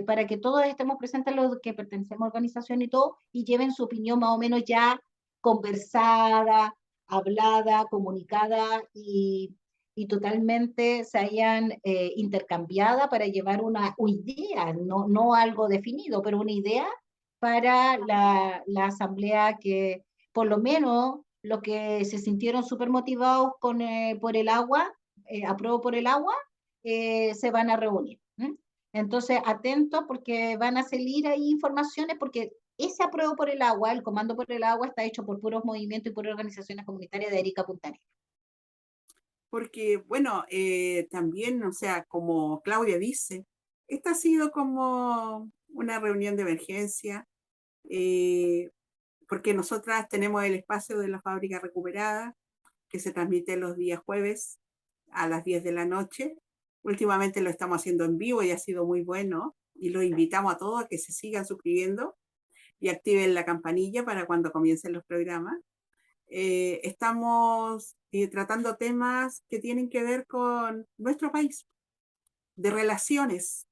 A: para que todos estemos presentes los que pertenecemos a la organización y todo, y lleven su opinión más o menos ya conversada, hablada, comunicada y totalmente se hayan intercambiada para llevar una idea, no, no algo definido, pero una idea para la asamblea que por lo menos los que se sintieron súper motivados por el agua, apruebo por el agua, se van a reunir. ¿M? Entonces, atentos porque van a salir ahí informaciones porque ese apruebo por el agua, el comando por el agua, está hecho por puros movimientos y por organizaciones comunitarias de Arica Punta Arenas.
B: Porque, bueno, también, o sea, como Claudia dice, esta ha sido como una reunión de emergencia, eh, porque nosotras tenemos el espacio de la fábrica recuperada, que se transmite los días jueves a las 10 de la noche. Últimamente lo estamos haciendo en vivo y ha sido muy bueno, y los invitamos a todos a que se sigan suscribiendo y activen la campanilla para cuando comiencen los programas. Estamos tratando temas que tienen que ver con nuestro país, de relaciones.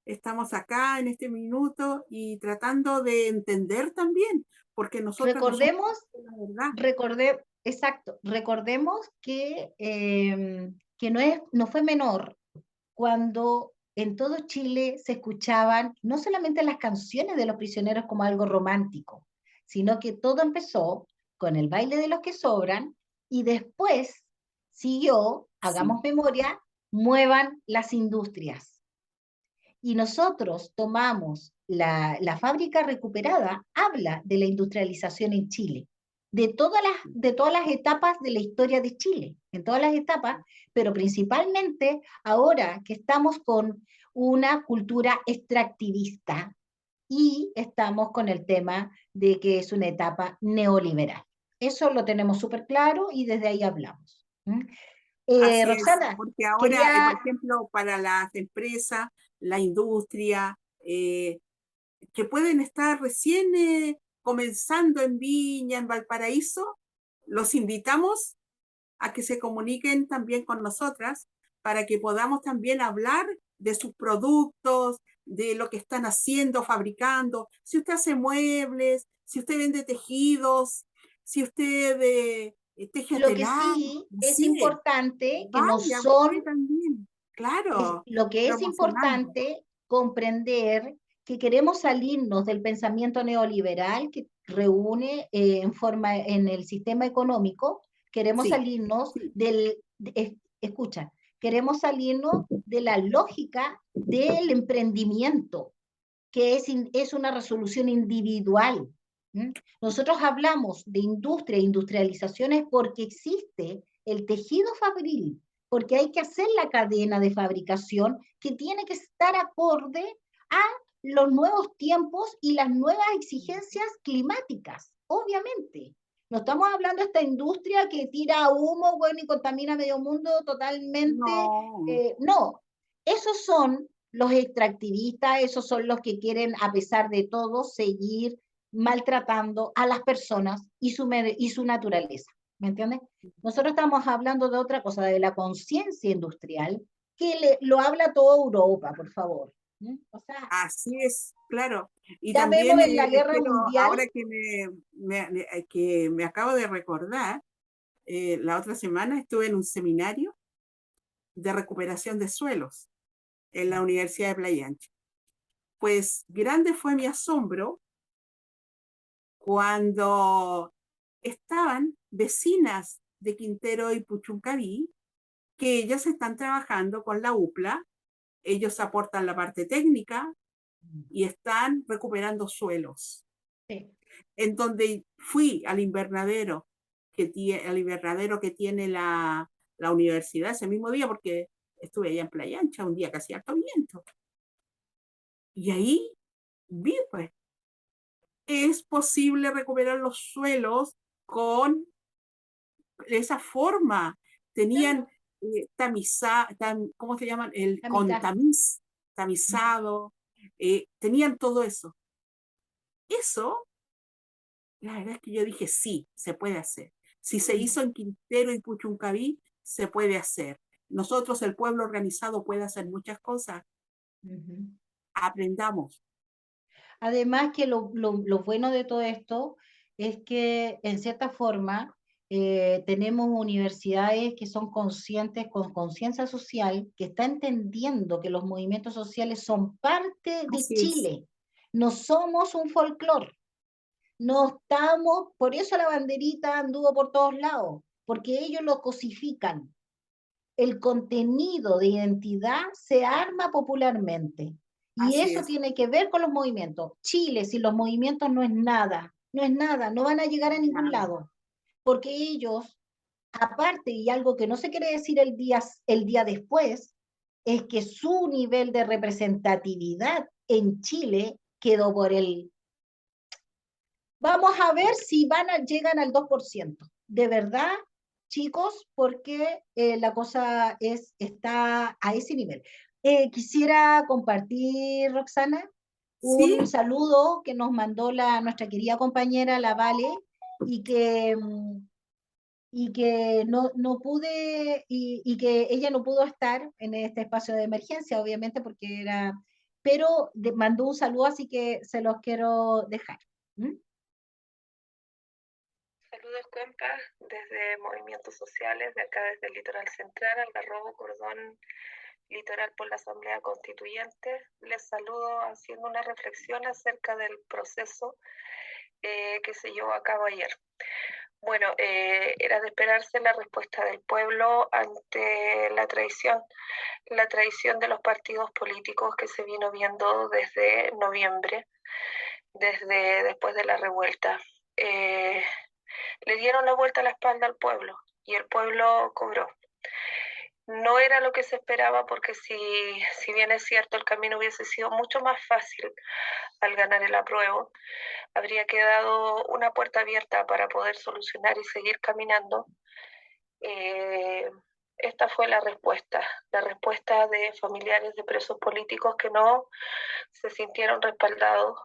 B: Estamos acá en este minuto y tratando de entender también, porque nosotros no somos
A: Recordemos,
B: la verdad.
A: exacto, recordemos que no fue menor cuando en todo Chile se escuchaban no solamente las canciones de los prisioneros como algo romántico, sino que todo empezó con el baile de los que sobran y después siguió,
B: Sí,
A: hagamos memoria, muevan las industrias. Y nosotros tomamos la fábrica recuperada, habla de la industrialización en Chile, de todas las etapas de la historia de Chile, en todas las etapas, pero principalmente ahora que estamos con una cultura extractivista y estamos con el tema de que es una etapa neoliberal. Eso lo tenemos súper claro y desde ahí hablamos. ¿Mm?
B: así es,
A: Roxana,
B: porque ahora, por
A: quería,
B: ejemplo, para las empresas, la industria, que pueden estar recién comenzando en Viña, en Valparaíso, los invitamos a que se comuniquen también con nosotras para que podamos también hablar de sus productos, de lo que están haciendo, fabricando. Si usted hace muebles, si usted vende tejidos, si usted teje
A: lo que
B: telar,
A: sí
B: no
A: es
B: sé,
A: importante que no
B: vaya
A: son,
B: usted también. Claro,
A: lo que es
B: promocionando.
A: importante comprender que queremos salirnos del pensamiento neoliberal que reúne en el sistema económico, queremos
B: Sí,
A: salirnos
B: sí,
A: escucha, queremos salirnos de la lógica del emprendimiento, que es una resolución individual. ¿Mm? Nosotros hablamos de industria e industrializaciones porque existe el tejido fabril, porque hay que hacer la cadena de fabricación que tiene que estar acorde a los nuevos tiempos y las nuevas exigencias climáticas, obviamente. No estamos hablando de esta industria que tira humo, bueno, y contamina medio mundo totalmente.
B: no,
A: No, esos son los extractivistas, esos son los que quieren, a pesar de todo, seguir maltratando a las personas y su naturaleza. ¿Me entiendes? Nosotros estamos hablando de otra cosa, de la conciencia industrial, que lo habla toda Europa, por favor. ¿Mm? O sea,
B: así es, claro. Y
A: ya vemos
B: también
A: en la guerra
B: quiero,
A: mundial.
B: ahora que me acabo de recordar, la otra semana estuve en un seminario de recuperación de suelos en la Universidad de Playa Ancha. Pues grande fue mi asombro cuando estaban vecinas de Quintero y Puchuncaví, que ellas están trabajando con la UPLA, ellos aportan la parte técnica y están recuperando suelos.
A: Sí.
B: En donde fui al invernadero que tiene la universidad ese mismo día, porque estuve allá en Playa Ancha un día que hacía harto viento. Y ahí vi, pues, es posible recuperar los suelos con esa forma. Tenían
A: Claro,
B: ¿cómo se llaman? El
A: la
B: con
A: mitad.
B: tamiz, tamizado, tenían todo eso. Eso, la verdad es que yo dije, sí, se puede hacer. Si se hizo en Quintero y Puchuncaví, se puede hacer. Nosotros, el pueblo organizado, puede hacer muchas cosas.
A: Uh-huh.
B: Aprendamos.
A: Además que lo bueno de todo esto es que en cierta forma tenemos universidades que son conscientes, con conciencia social, que están entendiendo que los movimientos sociales son parte de
B: Así es.
A: Chile. No somos un folclore, no estamos, por eso la banderita anduvo por todos lados, porque ellos lo cosifican. El contenido de identidad se arma popularmente. Y
B: Así
A: eso
B: es.
A: tiene que ver con los movimientos. Chile, sin los movimientos no es nada, no es nada, no van a llegar a ningún
B: Nada.
A: lado, porque ellos, aparte, y algo que no se quiere decir el día después, es que su nivel de representatividad en Chile quedó por el... Vamos a ver si llegan al 2%. De verdad, chicos, porque la cosa está a ese nivel. Quisiera compartir, Roxana,
B: Sí,
A: un saludo que nos mandó nuestra querida compañera, la Vale, y que y que no pude, y que ella no pudo estar en este espacio de emergencia, obviamente, porque era, pero mandó un saludo, así que se los quiero dejar. ¿Mm?
C: Saludos, compas, desde Movimientos Sociales, de acá desde el Litoral Central, Algarrobo, Cordón, Litoral por la Asamblea Constituyente. Les saludo haciendo una reflexión acerca del proceso que se llevó a cabo ayer. Bueno, era de esperarse la respuesta del pueblo ante la traición de los partidos políticos que se vino viendo desde noviembre, desde después de la revuelta. Le dieron la vuelta a la espalda al pueblo y el pueblo cobró. No era lo que se esperaba porque si bien es cierto el camino hubiese sido mucho más fácil al ganar el apruebo, habría quedado una puerta abierta para poder solucionar y seguir caminando. Esta fue la respuesta de familiares de presos políticos que no se sintieron respaldados,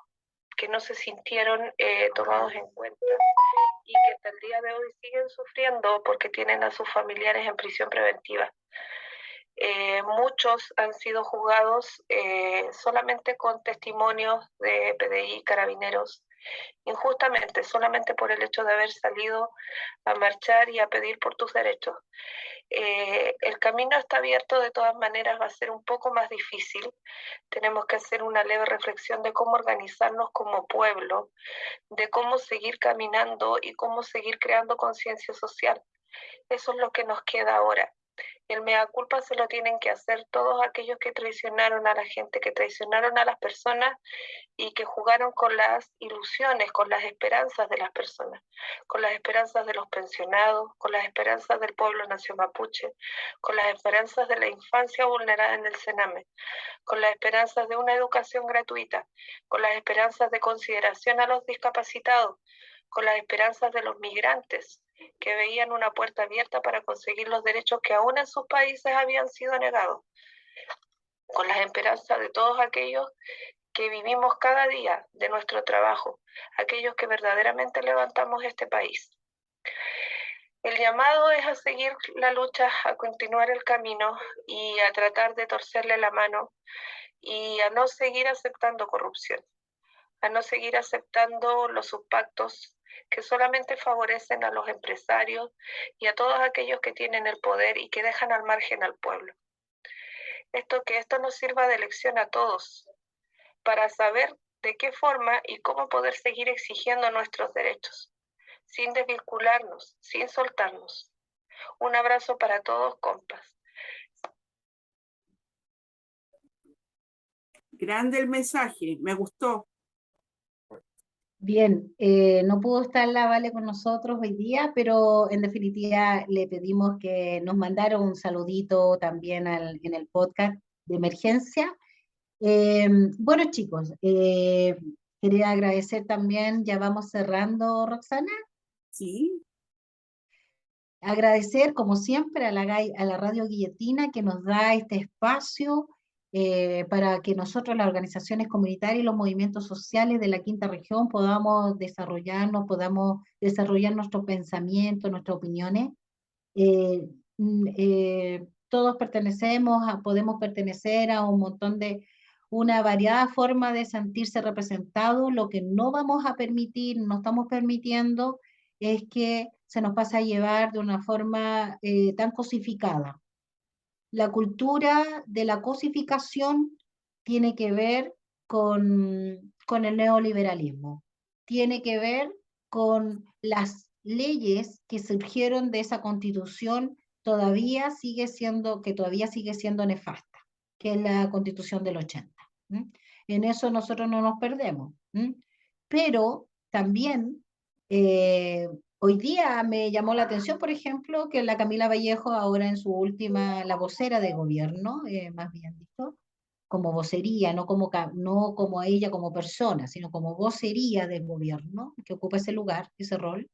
C: que no se sintieron tomados en cuenta y que hasta el día de hoy siguen sufriendo porque tienen a sus familiares en prisión preventiva. Muchos han sido juzgados solamente con testimonios de PDI, carabineros, injustamente, solamente por el hecho de haber salido a marchar y a pedir por tus derechos. El camino está abierto, de todas maneras va a ser un poco más difícil. Tenemos que hacer una leve reflexión de cómo organizarnos como pueblo, de cómo seguir caminando y cómo seguir creando conciencia social. Eso es lo que nos queda ahora. El mea culpa se lo tienen que hacer todos aquellos que traicionaron a la gente, que traicionaron a las personas y que jugaron con las ilusiones, con las esperanzas de las personas, con las esperanzas de los pensionados, con las esperanzas del pueblo nación mapuche, con las esperanzas de la infancia vulnerada en el Sename, con las esperanzas de una educación gratuita, con las esperanzas de consideración a los discapacitados, con las esperanzas de los migrantes que veían una puerta abierta para conseguir los derechos que aún en sus países habían sido negados, con las esperanzas de todos aquellos que vivimos cada día de nuestro trabajo, aquellos que verdaderamente levantamos este país. El llamado es a seguir la lucha, a continuar el camino y a tratar de torcerle la mano y a no seguir aceptando corrupción, a no seguir aceptando los subpactos que solamente favorecen a los empresarios y a todos aquellos que tienen el poder y que dejan al margen al pueblo. Que esto nos sirva de lección a todos para saber de qué forma y cómo poder seguir exigiendo nuestros derechos, sin desvincularnos, sin soltarnos. Un abrazo para todos, compas.
B: Grande el mensaje, me gustó.
A: Bien, no pudo estar la Vale con nosotros hoy día, pero en definitiva le pedimos que nos mandara un saludito también en el podcast de emergencia. Bueno, chicos, quería agradecer también, ya vamos cerrando, Roxana,
B: Sí,
A: agradecer como siempre a a la Radio Guillotina que nos da este espacio para que nosotros, las organizaciones comunitarias y los movimientos sociales de la quinta región, podamos desarrollarnos, podamos desarrollar nuestros pensamientos, nuestras opiniones. Todos podemos pertenecer a un montón de, una variada forma de sentirse representados. Lo que no vamos a permitir, no estamos permitiendo, es que se nos pase a llevar de una forma tan cosificada. La cultura de la cosificación tiene que ver con el neoliberalismo, tiene que ver con las leyes que surgieron de esa constitución que todavía sigue siendo nefasta, que es la constitución del 80. ¿M? En eso nosotros no nos perdemos. ¿M? Pero también hoy día me llamó la atención, por ejemplo, que la Camila Vallejo ahora en su última, la vocera de gobierno, más bien dicho, como vocería, no como ella como persona, sino como vocería del gobierno, que ocupa ese lugar, ese rol,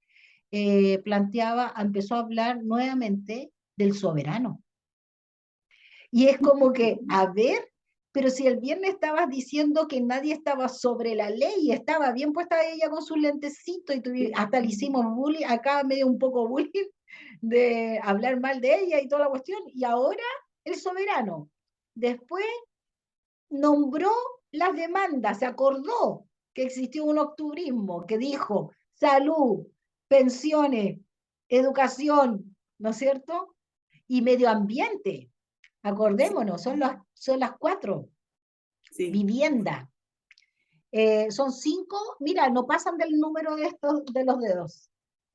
A: empezó a hablar nuevamente del soberano. Y es como que, a ver, pero si el viernes estabas diciendo que nadie estaba sobre la ley, y estaba bien puesta ella con sus lentecitos, y hasta le hicimos bullying, acá medio un poco bullying, de hablar mal de ella y toda la cuestión, y ahora el soberano. Después nombró las demandas, se acordó que existió un octubrismo que dijo salud, pensiones, educación, ¿no es cierto? Y medio ambiente.
B: Sí,
A: Acordémonos, son las cuatro.
B: sí.
A: Vivienda. Son cinco, mira, no pasan del número de estos de los dedos.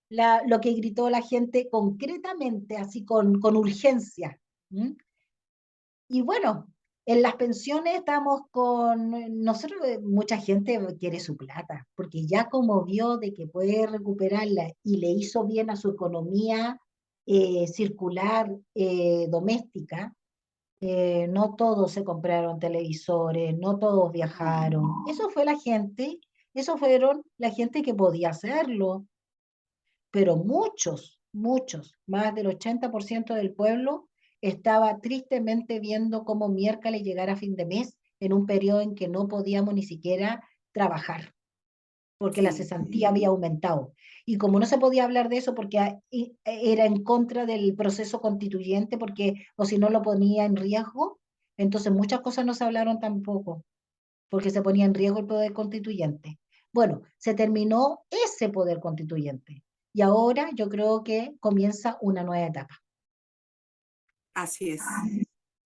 A: Lo que gritó la gente concretamente, así con urgencia. ¿Mm? Y bueno, en las pensiones estamos nosotros, mucha gente quiere su plata, porque ya como vio de que puede recuperarla y le hizo bien a su economía circular doméstica, no todos se compraron televisores, no todos viajaron. Eso fue la gente, eso fueron la gente que podía hacerlo, pero muchos, más del 80% del pueblo estaba tristemente viendo cómo miércoles llegara a fin de mes en un periodo en que no podíamos ni siquiera trabajar, porque la
B: Sí,
A: cesantía había aumentado. Y como no se podía hablar de eso porque era en contra del proceso constituyente, porque o si no lo ponía en riesgo, entonces muchas cosas no se hablaron tampoco, porque se ponía en riesgo el poder constituyente. Bueno, se terminó ese poder constituyente y ahora yo creo que comienza una nueva etapa.
B: así es.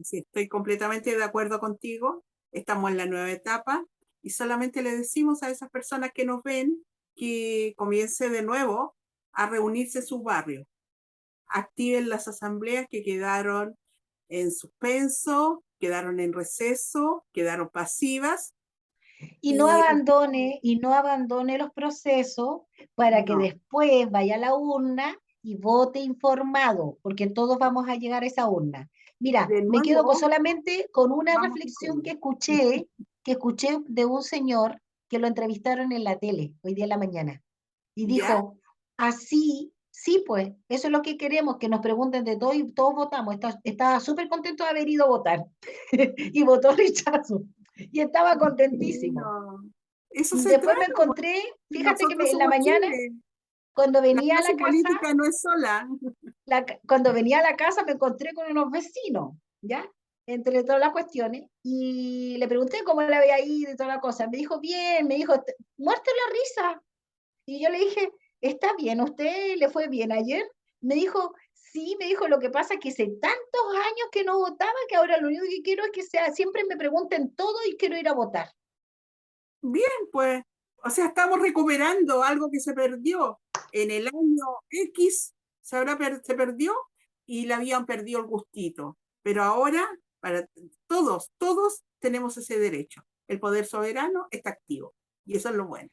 B: Sí, estoy completamente de acuerdo contigo. Estamos en la nueva etapa y solamente le decimos a esas personas que nos ven que comience de nuevo a reunirse en sus barrios. Activen las asambleas que quedaron en suspenso, quedaron en receso, quedaron pasivas y
A: Y no abandone los procesos para que
B: no,
A: después vaya a la urna y vote informado, porque todos vamos a llegar a esa urna. Mira,
B: de
A: me quedo
B: nuevo
A: solamente con una
B: vamos
A: reflexión
B: informando.
A: que escuché de un señor que lo entrevistaron en la tele hoy día en la mañana. Y
B: ¿Ya?
A: dijo, así, sí, pues, eso es lo que queremos, que nos pregunten de todo y todos votamos. Estaba súper contento de haber ido a votar y votó rechazo. Y estaba contentísimo.
B: No. Eso se
A: Después me
B: trata, pues.
A: encontré, fíjate que
B: Nosotros
A: en la
B: somos
A: mañana,
B: Chile.
A: cuando
B: La
A: venía a
B: clase
A: la casa,
B: política no es sola.
A: cuando venía a la casa me encontré con unos vecinos, ¿ya? Entre todas las cuestiones, y le pregunté cómo le había ido y toda la cosa. Me dijo, bien, me dijo, muerto la risa. Y yo le dije, está bien, ¿a usted le fue bien ayer? Me dijo, sí, me dijo, lo que pasa es que hace tantos años que no votaba que ahora lo único que quiero es que sea, siempre me pregunten todo y quiero ir a votar.
B: Bien, pues, o sea, estamos recuperando algo que se perdió en el año X, se perdió y le habían perdido el gustito. Pero ahora, para todos tenemos ese derecho. El poder soberano está activo y eso es lo bueno.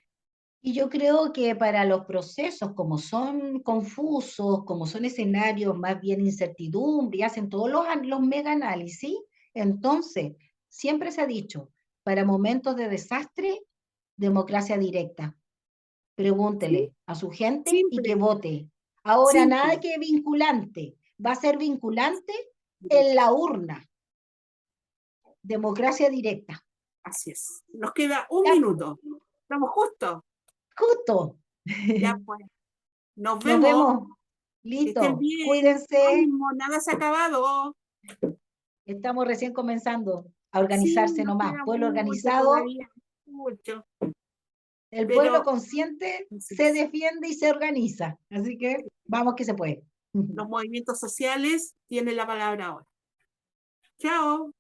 A: Y yo creo que para los procesos, como son confusos, como son escenarios más bien incertidumbre, y hacen todos los mega análisis, entonces siempre se ha dicho, para momentos de desastre, democracia directa.
B: ¿Sí?
A: Pregúntele a su gente y que
B: Simple,
A: vote. Ahora, nada
B: simple.
A: que vinculante, va a ser vinculante en la urna, democracia directa.
B: Así es. Nos queda un
A: Ya, pues,
B: minuto. Estamos justos.
A: justo.
B: Ya pues, nos
A: Nos
B: vemos.
A: vemos.
B: Que estén
A: Listo.
B: bien.
A: Cuídense.
B: Ánimo, nada se ha acabado.
A: Estamos recién comenzando a
B: Sí,
A: organizarse
B: nos
A: nomás.
B: queda
A: Pueblo
B: mucho
A: organizado,
B: todavía, mucho.
A: el pueblo
B: Pero
A: consciente
B: así
A: se
B: es.
A: defiende y se organiza. Así que vamos que se puede.
B: Los movimientos sociales tienen la palabra ahora. Chao.